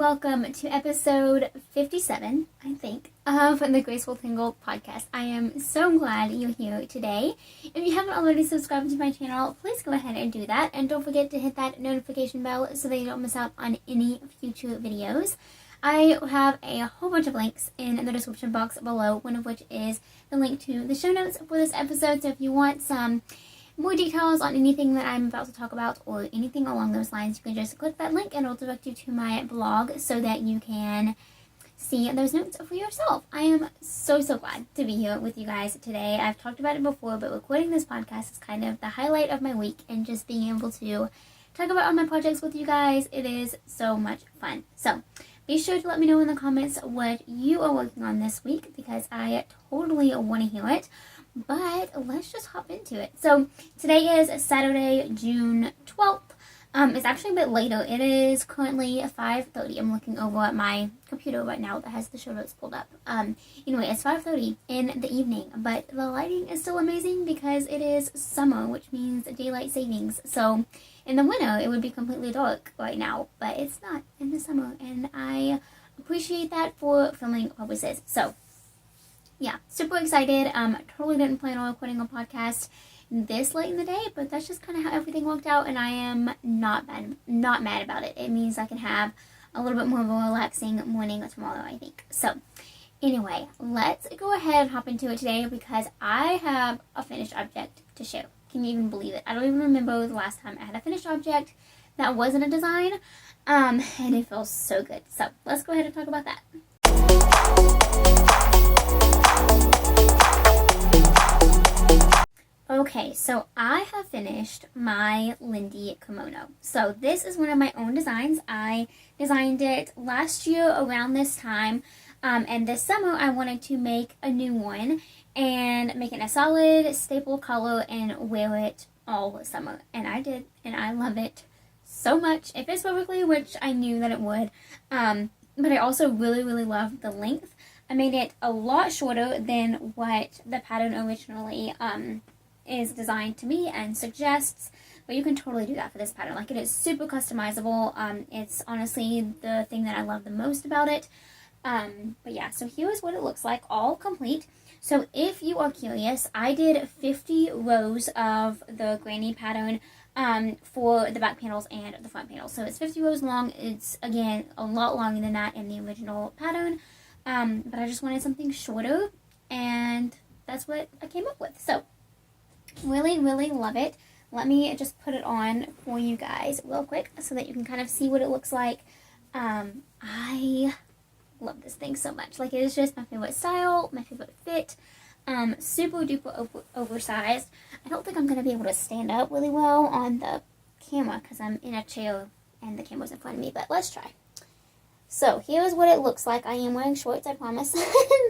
welcome to episode 57, I think, of the Graceful Tangle podcast. I am so glad you're here today. If you haven't already subscribed to my channel, please go ahead and do that. And don't forget to hit that notification bell so that you don't miss out on any future videos. I have a whole bunch of links in the description box below, one of which is the link to the show notes for this episode. So if you want some more details on anything that I'm about to talk about or anything along those lines, you can just click that link and it'll direct you to my blog so that you can see those notes for yourself. I am so glad to be here with you guys today. I've talked about it before, but recording this podcast is kind of the highlight of my week, and just being able to talk about all my projects with you guys, it is so much fun. So be sure to let me know in the comments what you are working on this week, because I totally want to hear it. But let's just hop into it. So today is Saturday, June 12th. It's actually a bit later. It is currently 5:30. I'm looking over at my computer right now that has the show notes pulled up. Anyway, it's 5:30 in the evening, but the lighting is still amazing because it is summer, which means daylight savings. So in the winter, it would be completely dark right now, but it's not in the summer, and I appreciate that for filming purposes. So yeah, super excited. Totally didn't plan on recording a podcast this late in the day, but that's just kind of how everything worked out, and I am not mad about it. It means I can have a little bit more of a relaxing morning tomorrow, I think. So anyway, let's go ahead and hop into it today, because I have a finished object to show. Can you even believe it? I don't even remember the last time I had a finished object that wasn't a design, and it feels so good. So let's go ahead and talk about that. Okay, so I have finished my Lindsey Kimono. So this is one of my own designs. I designed it last year around this time, and this summer I wanted to make a new one and make it a solid staple color and wear it all summer. And I did, and I love it so much. It fits perfectly, which I knew that it would, but I also really love the length. I made it a lot shorter than what the pattern originally is designed to be and suggests, but you can totally do that for this pattern. Like, it is super customizable. It's honestly the thing that I love the most about it. But yeah, so here is what it looks like, all complete. So if you are curious, I did 50 rows of the granny pattern for the back panels and the front panels. So it's 50 rows long. It's, again, a lot longer than that in the original pattern. But I just wanted something shorter, and that's what I came up with. So really love it. Let me just put it on for you guys real quick so that you can kind of see what it looks like. I love this thing so much. Like, it is just my favorite style, my favorite fit. Super duper oversized. I don't think I'm going to be able to stand up really well on the camera because I'm in a chair and the camera's in front of me, but let's try. So here's what it looks like. I am wearing shorts, I promise.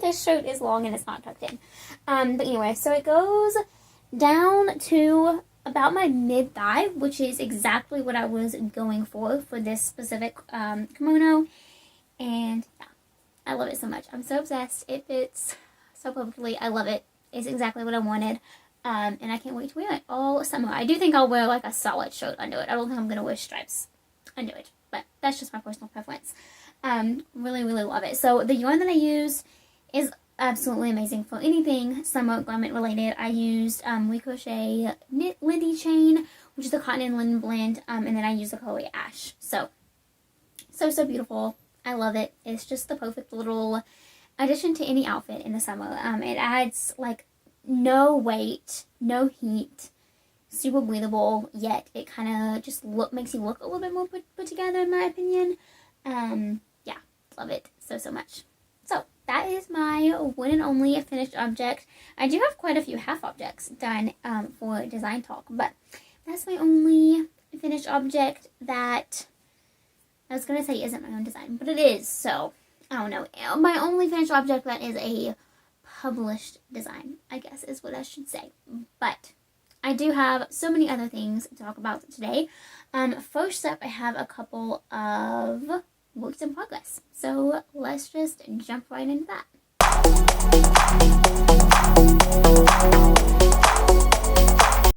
This shirt is long and it's not tucked in. But anyway, so it goes down to about my mid-thigh, which is exactly what I was going for this specific kimono. And yeah, I love it so much. I'm so obsessed. It fits so perfectly. I love it. It's exactly what I wanted. And I can't wait to wear it all summer. I do think I'll wear like a solid shirt under it. I don't think I'm going to wear stripes under it, but that's just my personal preference. Really love it. So the yarn that I used is absolutely amazing for anything summer garment related. I used Crochet knit Lindy chain, which is the cotton and linen blend, and then I used the colorway ash. So beautiful. I love it. It's just the perfect little addition to any outfit in the summer. It adds like no weight, no heat, super breathable, yet it kind of just makes you look a little bit more put together, in my opinion. Yeah, love it so much. So that is my one and only finished object. I do have quite a few half objects done for Design Talk, but that's my only finished object that I was going to say isn't my own design, but it is. So I don't know. My only finished object that is a published design, I guess is what I should say. But I do have so many other things to talk about today. First up, I have a couple of works in progress. So let's just jump right into that.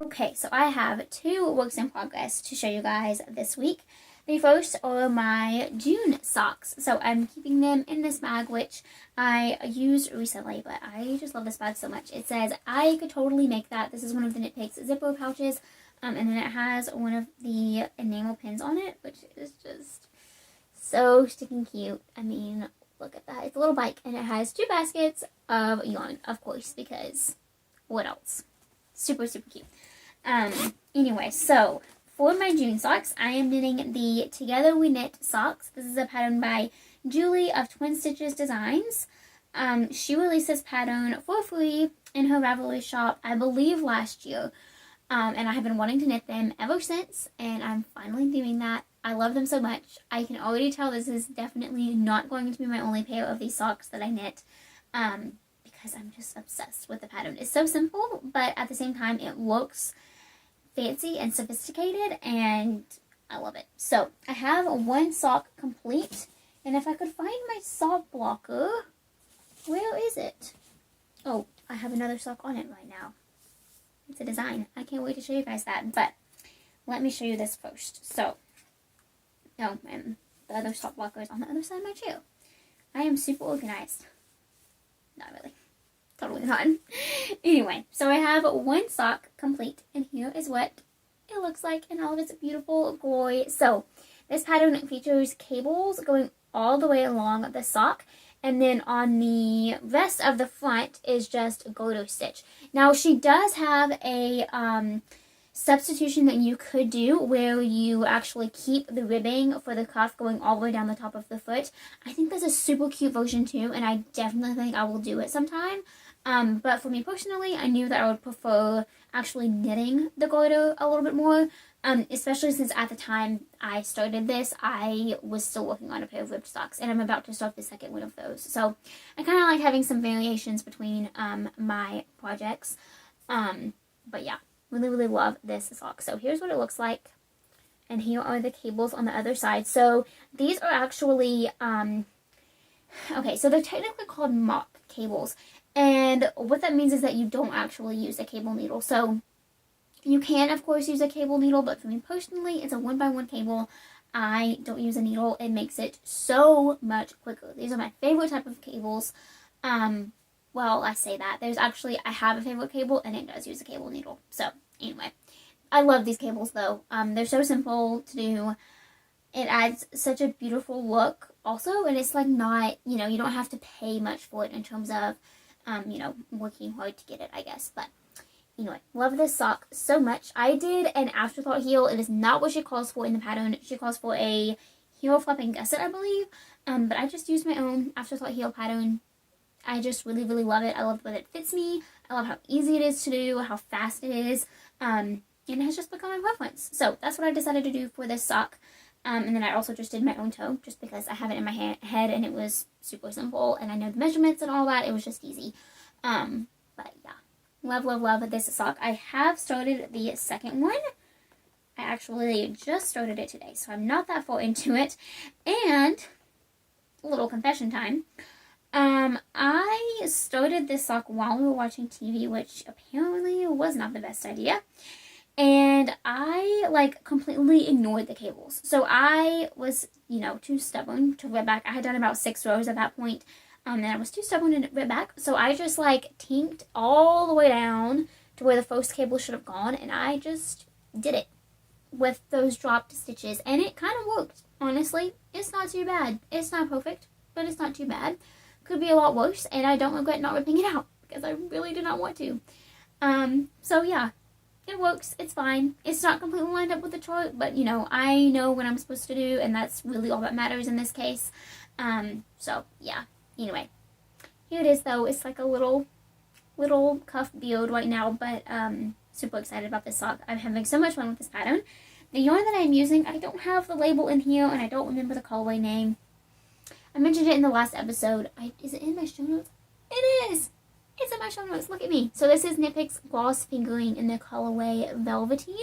Okay, so I have two works in progress to show you guys this week. The first are my June socks. So I'm keeping them in this bag, which I used recently, but I just love this bag so much. It says, I could totally make that. This is one of the Knit Picks zipper pouches. And then it has one of the enamel pins on it, which is just so stinking cute. I mean, look at that. It's a little bike, and it has 2 baskets of yarn, of course, because what else? Super, super cute. Anyway, so for my June socks, I am knitting the Together We Knit socks. This is a pattern by Julie of Twin Stitches Designs. She released this pattern for free in her Ravelry shop, I believe last year. And I have been wanting to knit them ever since, and I'm finally doing that. I love them so much. I can already tell this is definitely not going to be my only pair of these socks that I knit, because I'm just obsessed with the pattern. It's so simple, but at the same time, it looks fancy and sophisticated, and I love it. So I have 1 sock complete, and if I could find my sock blocker, where is it? Oh, I have another sock on it right now. It's a design. I can't wait to show you guys that, but let me show you this first. So, oh, and the other sock blocker is on the other side of my chair. I am super organized. Not really. Totally not. Anyway, so I have 1 sock complete, and here is what it looks like in all of its beautiful glory. So, this pattern features cables going all the way along the sock, and then on the rest of the front is just garter stitch. Now, she does have a substitution that you could do where you actually keep the ribbing for the cuff going all the way down the top of the foot. I think that's a super cute version too, and I definitely think I will do it sometime. But for me personally, I knew that I would prefer actually knitting the garter a little bit more, especially since at the time I started this, I was still working on a pair of ribbed socks, and I'm about to start the second one of those. So I kind of like having some variations between my projects. But yeah, really, really love this sock. So here's what it looks like, and here are the cables on the other side. So these are actually, okay, so they're technically called mock cables. And what that means is that you don't actually use a cable needle. So you can, of course, use a cable needle, but for me personally, it's a 1x1 cable. I don't use a needle. It makes it so much quicker. These are my favorite type of cables. Well, I say that. I have a favorite cable, and it does use a cable needle. So, anyway. I love these cables, though. They're so simple to do. It adds such a beautiful look, also, and it's, like, not, you don't have to pay much for it in terms of, working hard to get it, I guess. But anyway, love this sock so much. I did an afterthought heel. It is not what she calls for in the pattern. She calls for a heel flapping gusset, I believe. But I just used my own afterthought heel pattern. I just really, really love it. I love the way it fits me. I love how easy it is to do, how fast it is. And it has just become my preference. So that's what I decided to do for this sock. And then I also just did my own toe, just because I have it in my head, and it was super simple, and I know the measurements and all that. It was just easy. But yeah, love, love, love this sock. I have started the second one. I actually just started it today, so I'm not that far into it. And a little confession time. I started this sock while we were watching TV, which apparently was not the best idea. And I, completely ignored the cables. So I was, too stubborn to rib back. I had done about 6 rows at that point, and I was too stubborn to rib back. So I just, tinked all the way down to where the first cable should have gone, and I just did it with those dropped stitches. And it kind of worked, honestly. It's not too bad. It's not perfect, but it's not too bad. Could be a lot worse, and I don't regret not ripping it out, because I really did not want to. So yeah. It works. It's fine. It's not completely lined up with the chart, but, I know what I'm supposed to do, and that's really all that matters in this case. So, yeah. Anyway. Here it is, though. It's like a little cuff beard right now, but, super excited about this sock. I'm having so much fun with this pattern. The yarn that I'm using, I don't have the label in here, and I don't remember the colorway name. I mentioned it in the last episode. Is it in my show notes? It is! It's in my show notes. Look at me. So this is Knit Picks Gloss Fingering in the colorway Velveteen.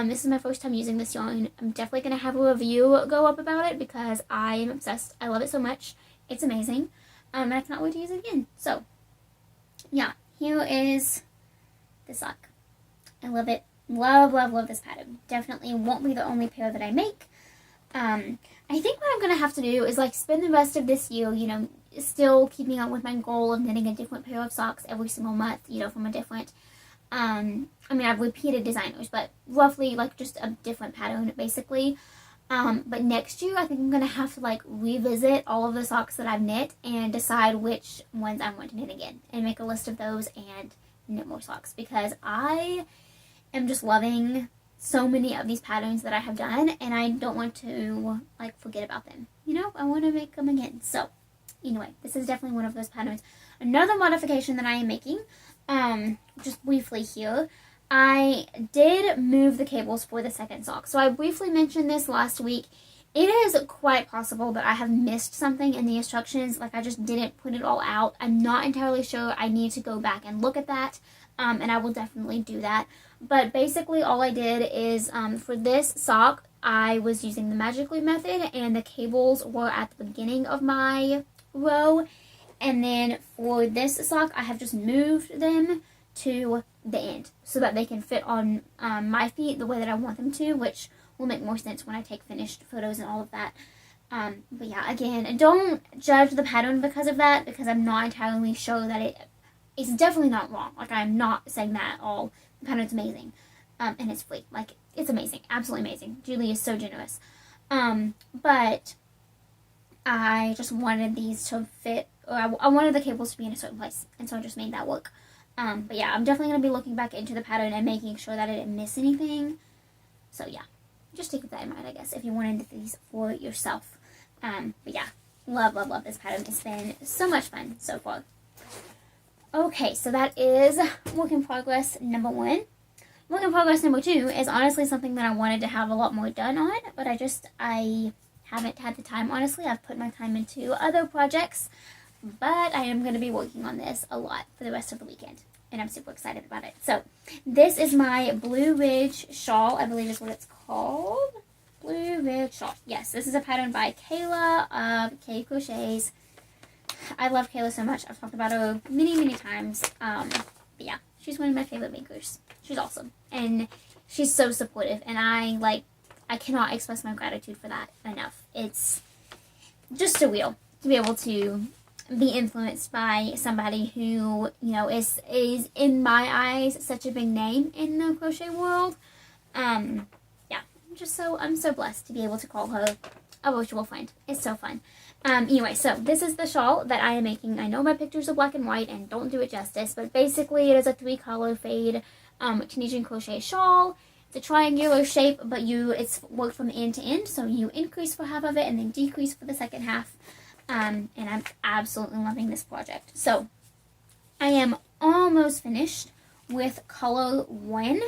This is my first time using this yarn. I'm definitely going to have a review go up about it because I am obsessed. I love it so much. It's amazing. And I cannot wait to use it again. So, yeah. Here is the sock. I love it. Love, love, love this pattern. Definitely won't be the only pair that I make. I think what I'm going to have to do is like spend the rest of this year, still keeping up with my goal of knitting a different pair of socks every single month, from a different, I've repeated designers, but roughly like just a different pattern basically. But next year I think I'm going to have to like revisit all of the socks that I've knit and decide which ones I want to knit again and make a list of those and knit more socks, because I am just loving so many of these patterns that I have done, and I don't want to like forget about them. I want to make them again. So anyway, this is definitely one of those patterns. Another modification that I am making, just briefly here, I did move the cables for the second sock. So I briefly mentioned this last week. It is quite possible that I have missed something in the instructions, like I just didn't put it all out. I'm not entirely sure. I need to go back and look at that, and I will definitely do that. But basically all I did is, for this sock, I was using the magic loop method, and the cables were at the beginning of my row. And then for this sock, I have just moved them to the end so that they can fit on my feet the way that I want them to, which will make more sense when I take finished photos and all of that. But yeah, again, don't judge the pattern because of that, because I'm not entirely sure that it's definitely not wrong. Like, I'm not saying that at all. The pattern's amazing. And it's free. Like, it's amazing. Absolutely amazing. Julie is so generous. But I just wanted these to fit, or I wanted the cables to be in a certain place, and so I just made that work. But yeah, I'm definitely going to be looking back into the pattern and making sure that I didn't miss anything. So yeah, just keep that in mind, I guess, if you wanted these for yourself. But yeah, love, love, love this pattern. It's been so much fun so far. Okay, so that is work in progress number 1. Work in progress number 2 is honestly something that I wanted to have a lot more done on, but I haven't had the time, honestly. I've put my time into other projects, but I am going to be working on this a lot for the rest of the weekend, and I'm super excited about it. So this is my Blue Ridge Shawl, I believe is what it's called. Blue Ridge Shawl. Yes, this is a pattern by Kayla of K Crochets. I love Kayla so much. I've talked about her many, many times. But yeah, she's one of my favorite makers. She's awesome, and she's so supportive, and I cannot express my gratitude for that enough. It's just surreal to be able to be influenced by somebody who, is in my eyes such a big name in the crochet world. Yeah, I'm so blessed to be able to call her a virtual friend. It's so fun. Anyway, so this is the shawl that I am making. I know my pictures are black and white and don't do it justice, but basically it is a 3-color fade Tunisian crochet shawl. It's a triangular shape, but it's worked from end to end, so you increase for half of it and then decrease for the second half. And I'm absolutely loving this project. So I am almost finished with color 1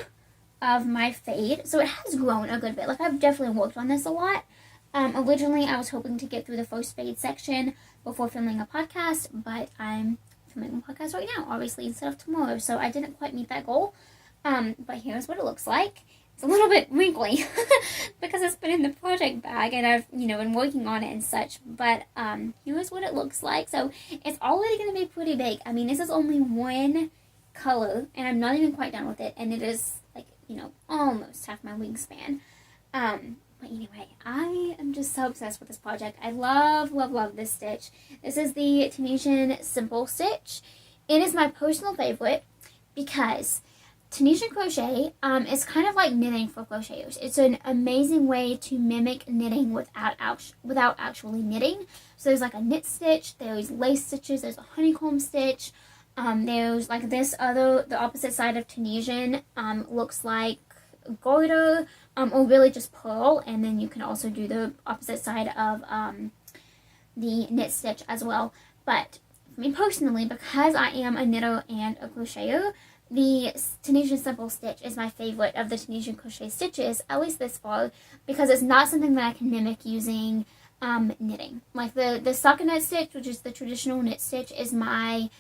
of my fade. So it has grown a good bit. Like, I've definitely worked on this a lot. Originally I was hoping to get through the first fade section before filming a podcast, but I'm filming a podcast right now, obviously, instead of tomorrow. So I didn't quite meet that goal. But here's what it looks like. It's a little bit wrinkly because it's been in the project bag and I've, been working on it and such. But here's what it looks like. So it's already going to be pretty big. I mean, this is only 1 color and I'm not even quite done with it. And it is like, almost half my wingspan. But anyway, I am just so obsessed with this project. I love, love, love this stitch. This is the Tunisian Simple Stitch. It is my personal favorite because Tunisian crochet is kind of like knitting for crocheters. It's an amazing way to mimic knitting without actually knitting. So there's like a knit stitch, there's lace stitches, there's a honeycomb stitch. There's like the opposite side of Tunisian looks like garter or really just purl, and then you can also do the opposite side of the knit stitch as well. But for me personally, because I am a knitter and a crocheter, the Tunisian Simple Stitch is my favorite of the Tunisian crochet stitches, at least this far, because it's not something that I can mimic using knitting. Like the stockinette stitch, which is the traditional knit stitch, is my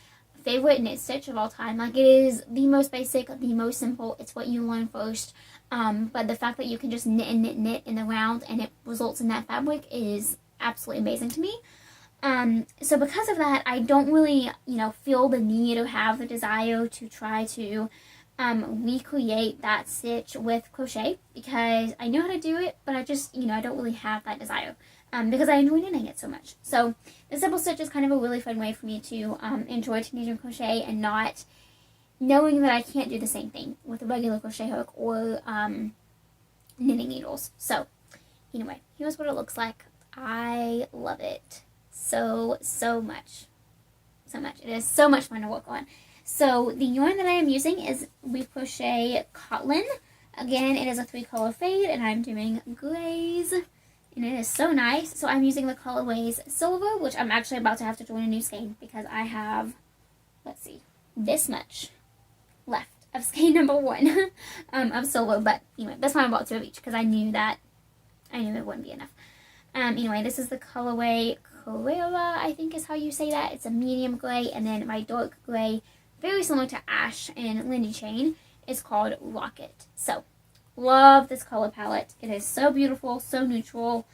favorite knit stitch of all time. Like, it is the most basic, the most simple. It's what you learn first. But the fact that you can just knit and knit and knit in the round and it results in that fabric is absolutely amazing to me. So because of that, I don't really, feel the need or have the desire to try to recreate that stitch with crochet because I know how to do it, but I just, I don't really have that desire because I enjoy knitting it so much. So the simple stitch is kind of a really fun way for me to enjoy Tunisian crochet and not knowing that I can't do the same thing with a regular crochet hook or knitting needles. So anyway, here's what it looks like. I love it so much. It is so much fun to work on. So the yarn that I am using is Reef Crochet Cotton. Again, it is a 3-color fade, and I'm doing grays, and it is so nice. So I'm using the colorways Silver, which I'm actually about to have to join a new skein because I have, let's see, this much left of skein number 1 of Silver. But anyway, that's why I bought 2 of each because I knew it wouldn't be enough. Anyway, this is the colorway Carrera, I think is how you say that. It's a medium gray, and then my dark gray, very similar to Ash and Lindy Chain, is called Rocket. So, love this color palette. It is so beautiful, so neutral,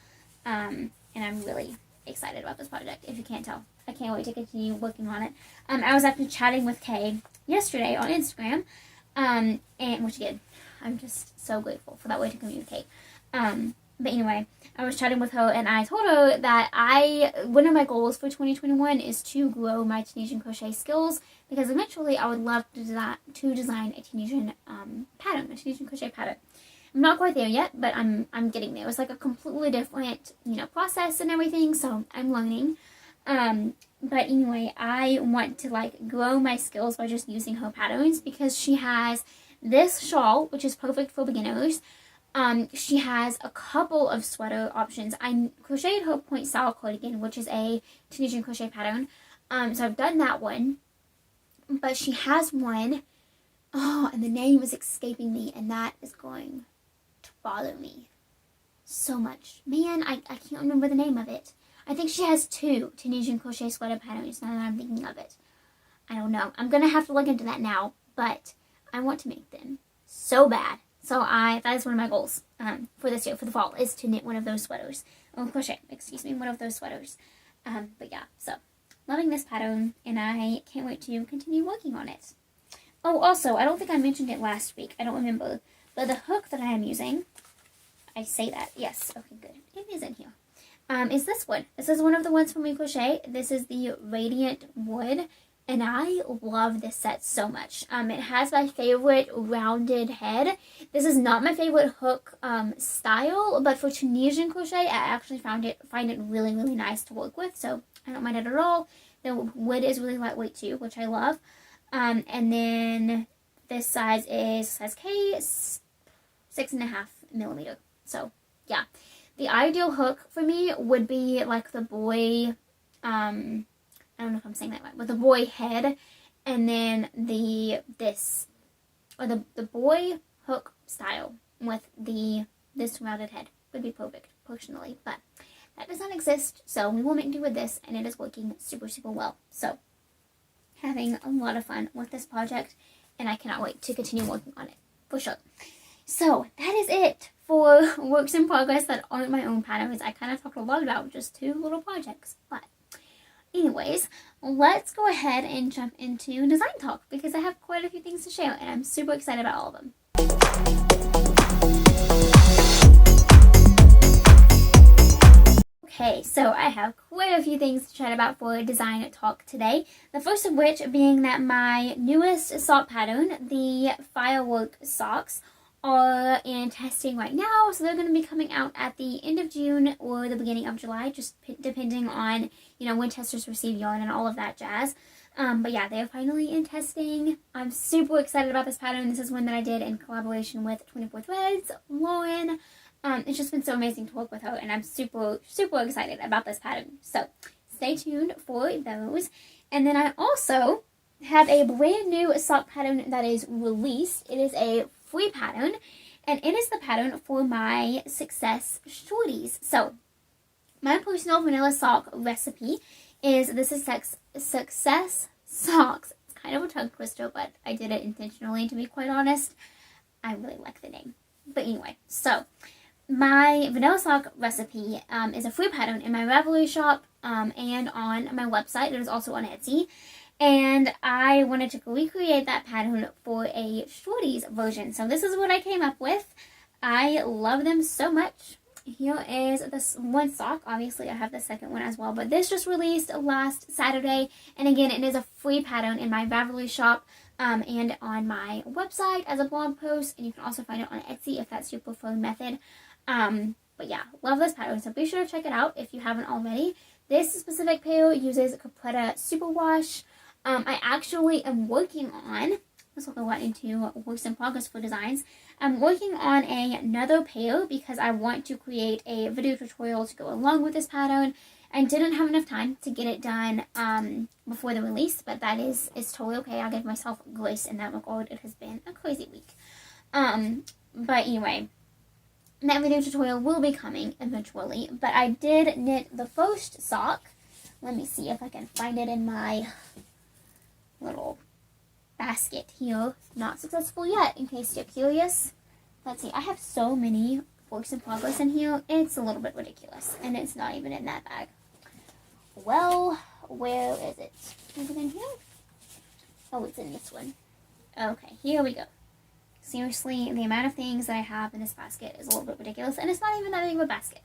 and I'm really excited about this project, if you can't tell. I can't wait to continue working on it. I was actually chatting with Kay yesterday on Instagram, and which again, I'm just so grateful for that way to communicate. But anyway, I was chatting with her and I told her that one of my goals for 2021 is to grow my Tunisian crochet skills because eventually I would love to design a Tunisian pattern, a Tunisian crochet pattern. I'm not quite there yet, but I'm getting there. It's like a completely different, process and everything, so I'm learning. But anyway, I want to grow my skills by just using her patterns because she has this shawl, which is perfect for beginners. She has a couple of sweater options. I crocheted her point style cardigan, which is a Tunisian crochet pattern. So I've done that one. But she has one. Oh, and the name is escaping me, and that is going to bother me so much. Man, I can't remember the name of it. I think she has 2 Tunisian crochet sweater patterns now that I'm thinking of it. I don't know. I'm going to have to look into that now, but I want to make them so bad. So that is one of my goals for this year, for the fall, is to knit one of those sweaters. Or crochet, one of those sweaters. But yeah, so loving this pattern, and I can't wait to continue working on it. Oh, also, I don't think I mentioned it last week. I don't remember. But the hook that I am using, I say that, yes, okay, good. It is in here. Is this one. This is one of the ones from Reef Crochet. This is the Radiant Wood. And I love this set so much. It has my favorite rounded head. This is not my favorite hook style, but for Tunisian crochet, I actually find it really, really nice to work with. So I don't mind it at all. The wood is really lightweight too, which I love. And then this size is size K, 6.5 millimeter. So yeah, the ideal hook for me would be like the boy. I don't know if I'm saying that right, with the boy head, and then the boy hook style with this rounded head would be perfect, personally, but that does not exist, so we will make do with this, and it is working super, super well. So, having a lot of fun with this project, and I cannot wait to continue working on it, for sure. So, that is it for works in progress that aren't my own patterns. I kind of talked a lot about just 2 little projects, but anyways, let's go ahead and jump into design talk because I have quite a few things to share and I'm super excited about all of them. Okay, so I have quite a few things to chat about for design talk today. The first of which being that my newest sock pattern, the Firework socks, are in testing right now, so they're going to be coming out at the end of June or the beginning of July, just depending on, when testers receive yarn and all of that jazz. But yeah, they're finally in testing. I'm super excited about this pattern. This is one that I did in collaboration with 24 Threads, Lauren. It's just been so amazing to work with her, and I'm super, super excited about this pattern. So stay tuned for those. And then I also have a brand new sock pattern that is released. It is a free pattern, and it is the pattern for my Success Shorties. So my personal vanilla sock recipe is the Success Socks. It's kind of a tongue twister, but I did it intentionally, to be quite honest. I really like the name. But anyway, so my vanilla sock recipe is a free pattern in my Ravelry shop and on my website. It is also on Etsy. and I wanted to recreate that pattern for a shorties version. So this is what I came up with. I love them so much. Here is this one sock. Obviously, I have the second one as well, but this just released last Saturday. And again, it is a free pattern in my Ravelry shop and on my website as a blog post. And you can also find it on Etsy if that's your preferred method. But yeah, love this pattern. So be sure to check it out if you haven't already. This specific pair uses Capretta Superwash. I actually am working on, this will go right into works in progress for designs. I'm working on another pair because I want to create a video tutorial to go along with this pattern. I didn't have enough time to get it done before the release, but that is totally okay. I'll give myself grace in that regard. It has been a crazy week. But anyway, that video tutorial will be coming eventually. But I did knit the first sock. Let me see if I can find it in my little basket here. Not successful yet, in case you're curious. Let's see, I have so many works in progress in here. It's a little bit ridiculous, and it's not even in that bag. Well, where is it? Is it in here? Oh, it's in this one. Okay, here we go. Seriously, the amount of things that I have in this basket is a little bit ridiculous, and it's not even that big of a basket.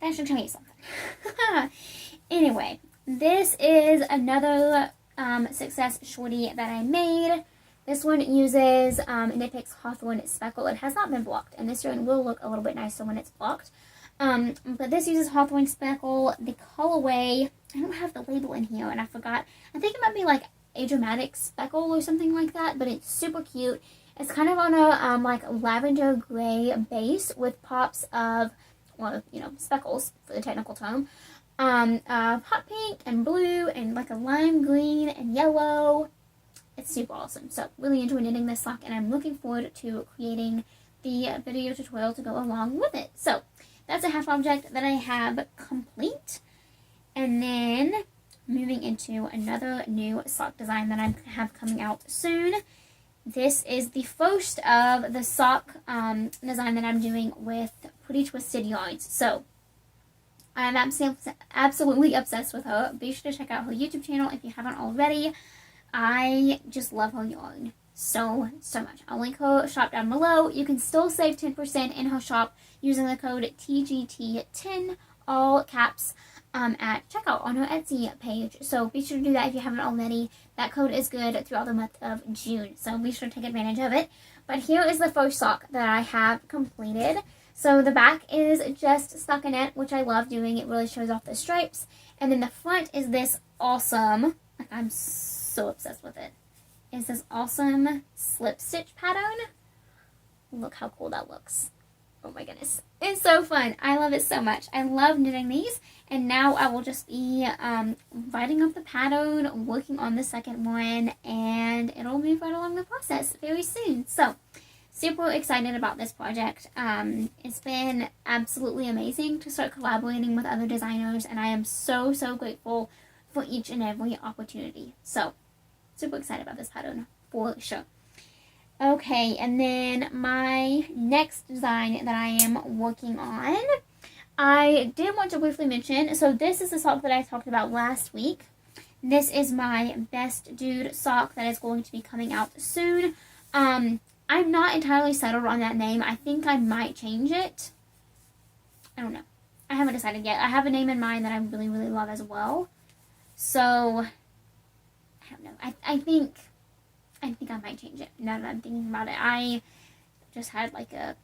That should tell you something. Anyway, this is another Success Shorty that I made. This one uses Knit Picks Hawthorne Speckle. It has not been blocked, and this one will look a little bit nicer when it's blocked. But this uses Hawthorne Speckle. The colorway, I don't have the label in here, and I forgot. I think it might be like a dramatic speckle or something like that, but it's super cute. It's kind of on a like lavender gray base with pops of, well, you know, speckles for the technical term. Hot pink and blue and like a lime green and yellow. It's super awesome. So really enjoy knitting this sock, and I'm looking forward to creating the video tutorial to go along with it. So that's a half object that I have complete. And then moving into another new sock design that I have coming out soon. This is the first of the sock design that I'm doing with Pretty Twisted Yarns. So I'm absolutely obsessed with her. Be sure to check out her YouTube channel if you haven't already. I just love her yarn so much. I'll link her shop down below. You can still save 10% in her shop using the code TGT10, all caps, at checkout on her Etsy page. So be sure to do that if you haven't already. That code is good throughout the month of June, so be sure to take advantage of it. But here is the first sock that I have completed. So the back is just stockinette, which I love doing. It really shows off the stripes. And then the front is this awesome, like I'm so obsessed with it, is this awesome slip stitch pattern. Look how cool that looks. Oh my goodness. It's so fun. I love it so much. I love knitting these. And now I will just be writing up the pattern, working on the second one, and it'll move right along the process very soon. So super excited about this project. It's been absolutely amazing to start collaborating with other designers, and I am so grateful for each and every opportunity. So super excited about this pattern for sure. Okay, and then my next design that I am working on, I did want to briefly mention, so this is the sock that I talked about last week. This is my Best Dude sock that is going to be coming out soon. I'm not entirely settled on that name. I think I might change it. I don't know. I haven't decided yet. I have a name in mind that I really love as well. So, I don't know. I think I might change it now that I'm thinking about it. I just had like a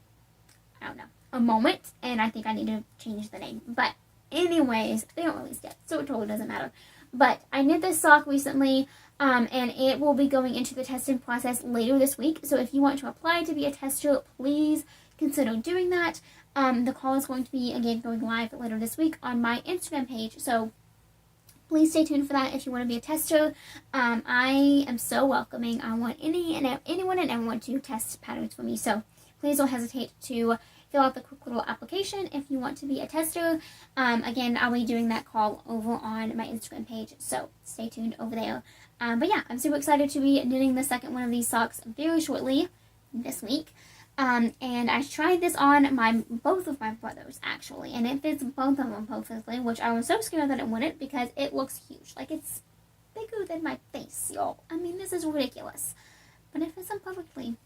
moment, and I think I need to change the name. But anyways, they don't release yet, so it totally doesn't matter. But I knit this sock recently, and it will be going into the testing process later this week. So if you want to apply to be a tester, please consider doing that. The call is going to be, again, going live later this week on my Instagram page. So please stay tuned for that if you want to be a tester. I am so welcoming. I want anyone and everyone to test patterns for me. So please don't hesitate to fill out the quick little application if you want to be a tester. Again, I'll be doing that call over on my Instagram page, so stay tuned over there. But yeah, I'm super excited to be knitting the second one of these socks very shortly this week. And I tried this on both of my brothers, actually, and it fits both of them perfectly, which I was so scared that it wouldn't because it looks huge. Like, it's bigger than my face, y'all. I mean, this is ridiculous. But it fits them perfectly.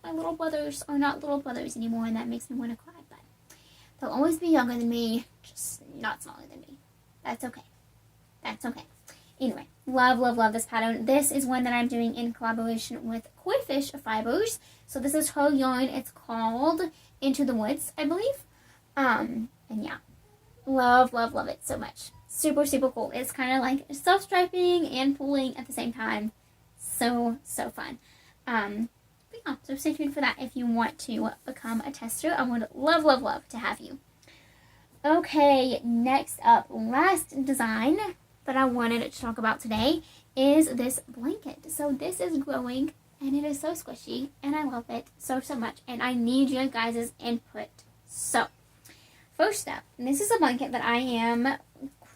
My little brothers are not little brothers anymore, and that makes me want to cry. But they'll always be younger than me, just not smaller than me. That's okay. That's okay. Anyway, love, love, love this pattern. This is one that I'm doing in collaboration with Koi Fish Fibers. So this is her yarn. It's called Into the Woods, I believe. And yeah, love, love, love it so much. Super, super cool. It's kind of like self-striping and pulling at the same time. So, so fun. But yeah, so stay tuned for that if you want to become a tester. I would love, love, love to have you. Okay, next up, last design that I wanted to talk about today is this blanket. So this is growing and it is so squishy and I love it so, so much. And I need your guys' input. So first up, this is a blanket that I am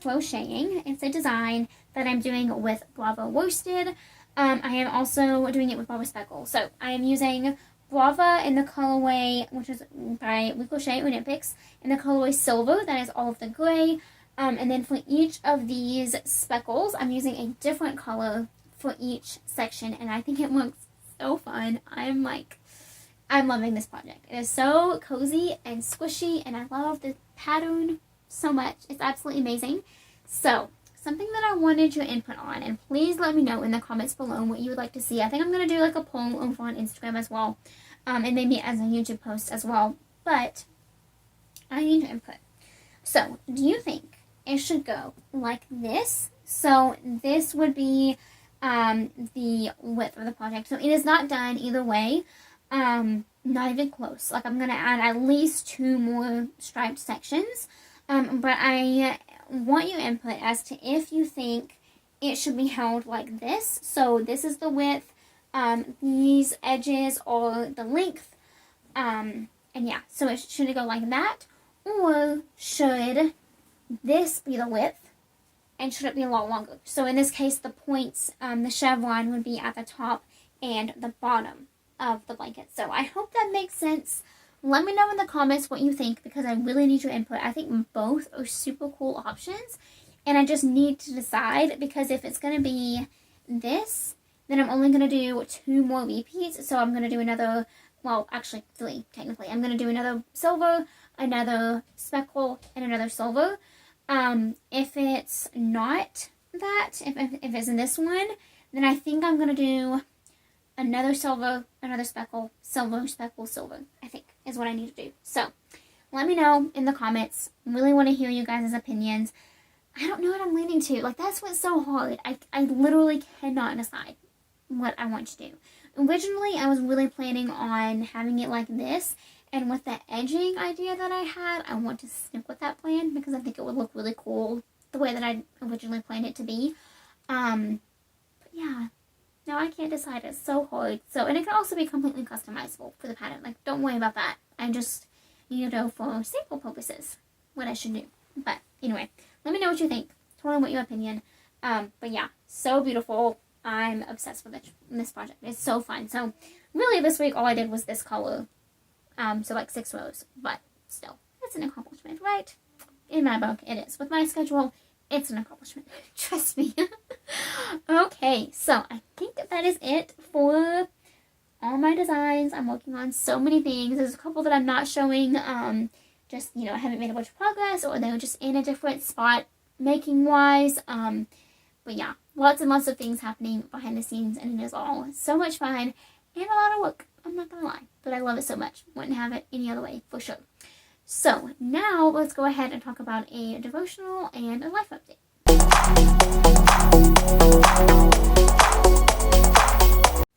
crocheting. It's a design that I'm doing with Brava Worsted. I am also doing it with Brava Speckle. So I am using Brava in the colorway, which is by We Crochet Olympics, in the colorway Silver. That is all of the gray. And then for each of these speckles, I'm using a different color for each section. And I think it looks so fun. I'm loving this project. It is so cozy and squishy, and I love the pattern so much. It's absolutely amazing. So, something that I wanted your input on, and please let me know in the comments below what you would like to see. I think I'm going to do like a poll over on Instagram as well, and maybe as a YouTube post as well. But I need your input. So, do you think it should go like this? So this would be the width of the project. So it is not done either way. Not even close. Like I'm going to add at least 2 more striped sections. But I want your input as to if you think it should be held like this. So this is the width. These edges are the length. And yeah, so should it go like that? Or should this be the width, and should it be a lot longer? So in this case, the points, the chevron would be at the top and the bottom of the blanket. So I hope that makes sense. Let me know in the comments what you think, because I really need your input. I think both are super cool options, and I just need to decide, because if it's going to be this, then I'm only going to do 2 more repeats. So I'm going to do another, well, actually 3 technically. I'm going to do another silver, another speckle, and another silver. If it's not that, if it's in this one, then I think I'm going to do another silver, another speckle, silver, speckle, silver, I think is what I need to do. So let me know in the comments. Really want to hear you guys' opinions. I don't know what I'm leaning to. Like, that's what's so hard. I literally cannot decide what I want to do. Originally, I was really planning on having it like this. And with the edging idea that I had, I want to stick with that plan because I think it would look really cool the way that I originally planned it to be. But yeah, now I can't decide. It's so hard. So, and it can also be completely customizable for the pattern. Like, don't worry about that. I just need to know for sample purposes what I should do. But anyway, let me know what you think. Totally want your opinion. But yeah, so beautiful. I'm obsessed with this project. It's so fun. So really this week all I did was this color. So like 6 rows, but still, it's an accomplishment, right? In my book, it is. With my schedule, it's an accomplishment. Trust me. Okay, so I think that is it for all my designs. I'm working on so many things. There's a couple that I'm not showing, just, you know, I haven't made a bunch of progress, or they're just in a different spot making-wise. But yeah, lots and lots of things happening behind the scenes, and it is all so much fun and a lot of work. I'm not gonna lie, but I love it so much. Wouldn't have it any other way, for sure. So, now let's go ahead and talk about a devotional and a life update.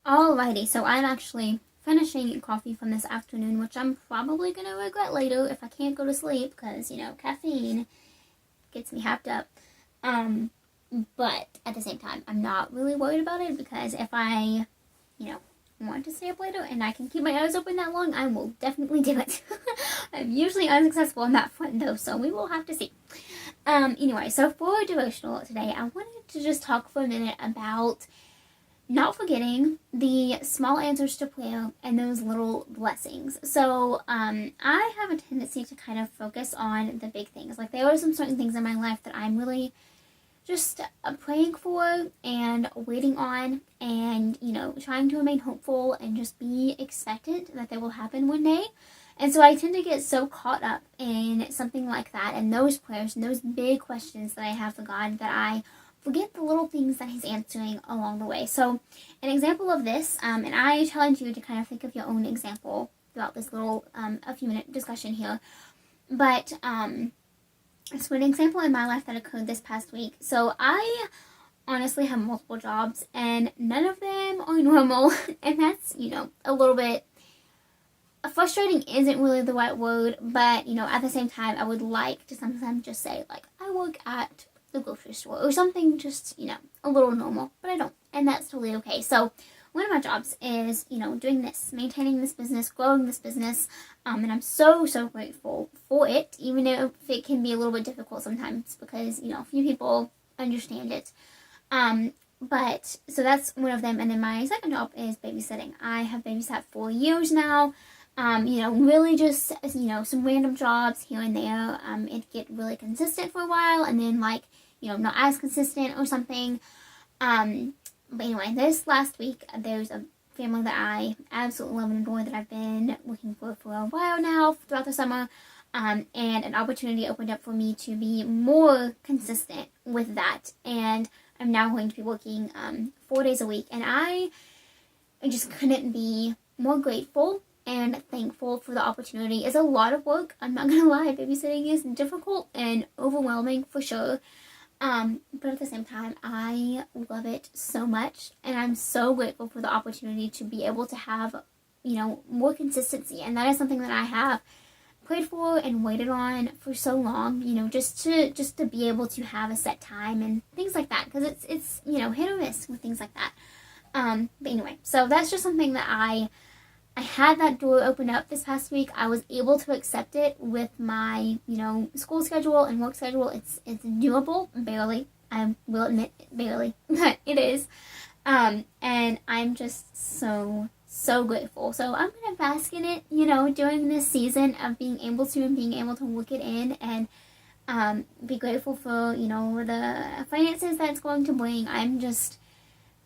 Alrighty, so I'm actually finishing coffee from this afternoon, which I'm probably gonna regret later if I can't go to sleep, because, you know, caffeine gets me happed up. But at the same time, I'm not really worried about it, because if I, you know, want to stay up later and I can keep my eyes open that long, I will definitely do it. I'm usually unsuccessful on that front though, so we will have to see. Anyway, so for devotional today, I wanted to just talk for a minute about not forgetting the small answers to prayer and those little blessings. So I have a tendency to kind of focus on the big things. Like, there are some certain things in my life that I'm really just praying for and waiting on, and trying to remain hopeful and just be expectant that they will happen one day. And so I tend to get so caught up in something like that, and those prayers and those big questions that I have for God, that I forget the little things that He's answering along the way. So an example of this, and I challenge you to kind of think of your own example throughout this little a few minute discussion here, but so an example in my life that occurred this past week. So I honestly have multiple jobs, and none of them are normal, and that's a little bit frustrating isn't really the right word, but at the same time, I would like to sometimes just say, like, I work at the grocery store or something, just a little normal, but I don't, and that's totally okay. So one of my jobs is doing this, maintaining this business, growing this business, and I'm so grateful for it, even if it can be a little bit difficult sometimes, because few people understand it. But so that's one of them, and then my second job is babysitting. I have babysat for years now. Really just, some random jobs here and there. It get really consistent for a while, and then, like, not as consistent or something. But anyway, this last week, there's a family that I absolutely love and adore that I've been looking for a while now, throughout the summer. And an opportunity opened up for me to be more consistent with that. And I'm now going to be working 4 days a week. And I just couldn't be more grateful and thankful for the opportunity. It's a lot of work. I'm not gonna lie, babysitting is difficult and overwhelming for sure. But at the same time, I love it so much, and I'm so grateful for the opportunity to be able to have, more consistency. And that is something that I have prayed for and waited on for so long, just to be able to have a set time and things like that, because it's hit or miss with things like that. But anyway, so that's just something that I had that door open up this past week. I was able to accept it with my, school schedule and work schedule. It's doable, barely. I will admit, barely, but it is. And I'm just so grateful. So I'm gonna bask in it, during this season of being able to work it in, and be grateful for, the finances that it's going to bring. I'm just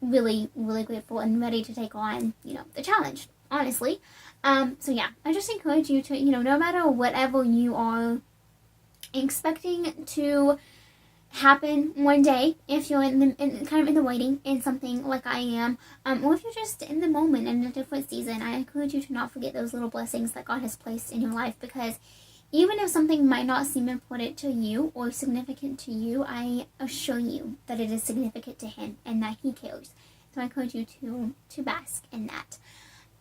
really grateful and ready to take on, the challenge, honestly. So yeah, I just encourage you to, no matter whatever you are expecting to happen one day, if you're kind of in the waiting in something like I am, or if you're just in the moment in a different season, I encourage you to not forget those little blessings that God has placed in your life, because even if something might not seem important to you or significant to you, I assure you that it is significant to Him and that He cares. So I encourage you to bask in that.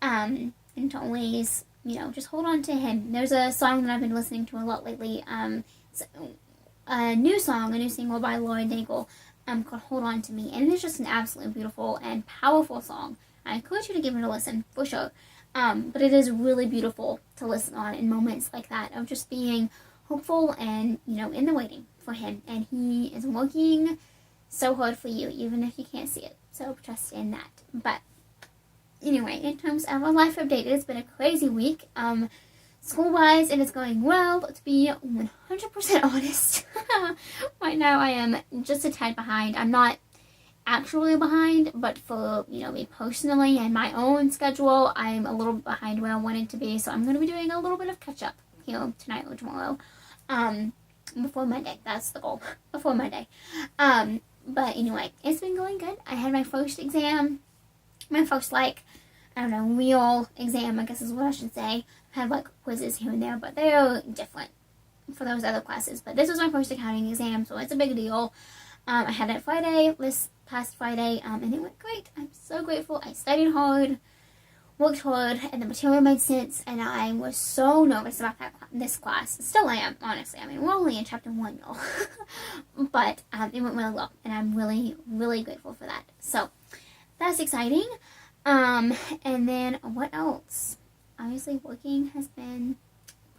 And to always, just hold on to Him. There's a song that I've been listening to a lot lately, a new single by Lauren Daigle, called Hold On To Me, and it is just an absolutely beautiful and powerful song. I encourage you to give it a listen, for sure. But it is really beautiful to listen on in moments like that, of just being hopeful and, in the waiting for Him, and He is working so hard for you, even if you can't see it. So trust in that. But anyway, in terms of a life update, it's been a crazy week. School-wise, it is going well, but to be 100% honest, right now I am just a tad behind. I'm not actually behind, but for, me personally and my own schedule, I'm a little behind where I wanted to be, so I'm going to be doing a little bit of catch-up here tonight or tomorrow, before Monday. That's the goal, before Monday. But anyway, it's been going good. I had my first exam, my first, real exam, I guess is what I should say. I've had, quizzes here and there, but they're different for those other classes. But this was my first accounting exam, so it's a big deal. I had it Friday, this past Friday, and it went great. I'm so grateful. I studied hard, worked hard, and the material made sense, and I was so nervous about this class. Still am, honestly. I mean, we're only in chapter 1, y'all. But it went really well, and I'm really grateful for that. So that's exciting. And then what else? Obviously, working has been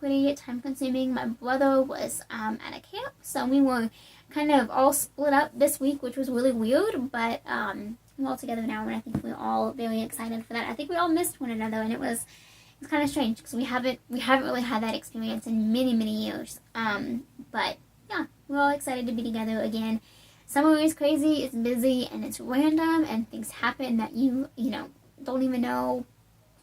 pretty time-consuming. My brother was at a camp, so we were kind of all split up this week, which was really weird, but we're all together now, and I think we're all very excited for that. I think we all missed one another, and it's kind of strange, because we haven't really had that experience in many years. But yeah, we're all excited to be together again, Summer is crazy, it's busy, and it's random, and things happen that you know, don't even know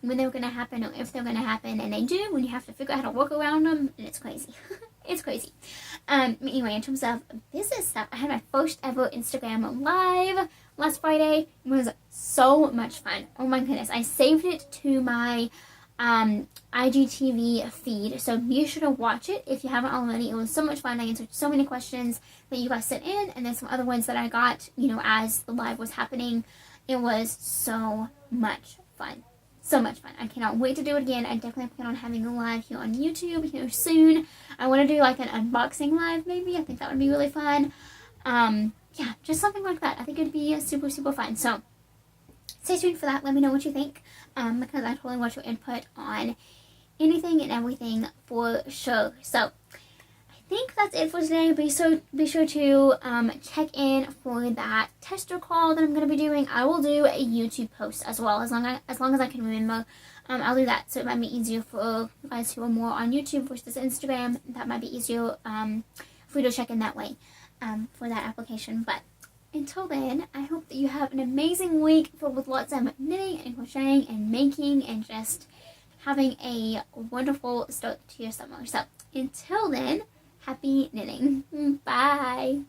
when they're going to happen or if they're going to happen, and they do, when you have to figure out how to work around them, and it's crazy. It's crazy. Anyway, in terms of business stuff, I had my first ever Instagram live last Friday. It was so much fun. Oh my goodness. I saved it to my IGTV feed, so be sure to watch it if you haven't already. It was so much fun. I answered so many questions that you guys sent in, and then some other ones that I got, you know, as the live was happening. It was so much fun. So much fun. I cannot wait to do it again. I definitely plan on having a live here on YouTube here soon. I want to do like an unboxing live maybe. I think that would be really fun. Yeah, just something like that. I think it'd be super, super fun. So stay tuned for that. Let me know what you think, because I totally want your input on anything and everything for sure. So I think that's it for today. Be sure to check in for that tester call that I'm going to be doing. I will do a YouTube post as well, as long as I can remember. I'll do that, so it might be easier for you guys who are more on YouTube versus Instagram. That might be easier for you to check in that way for that application. But until then, I hope that you have an amazing week filled with lots of knitting and crocheting and making and just having a wonderful start to your summer. So until then, happy knitting. Bye.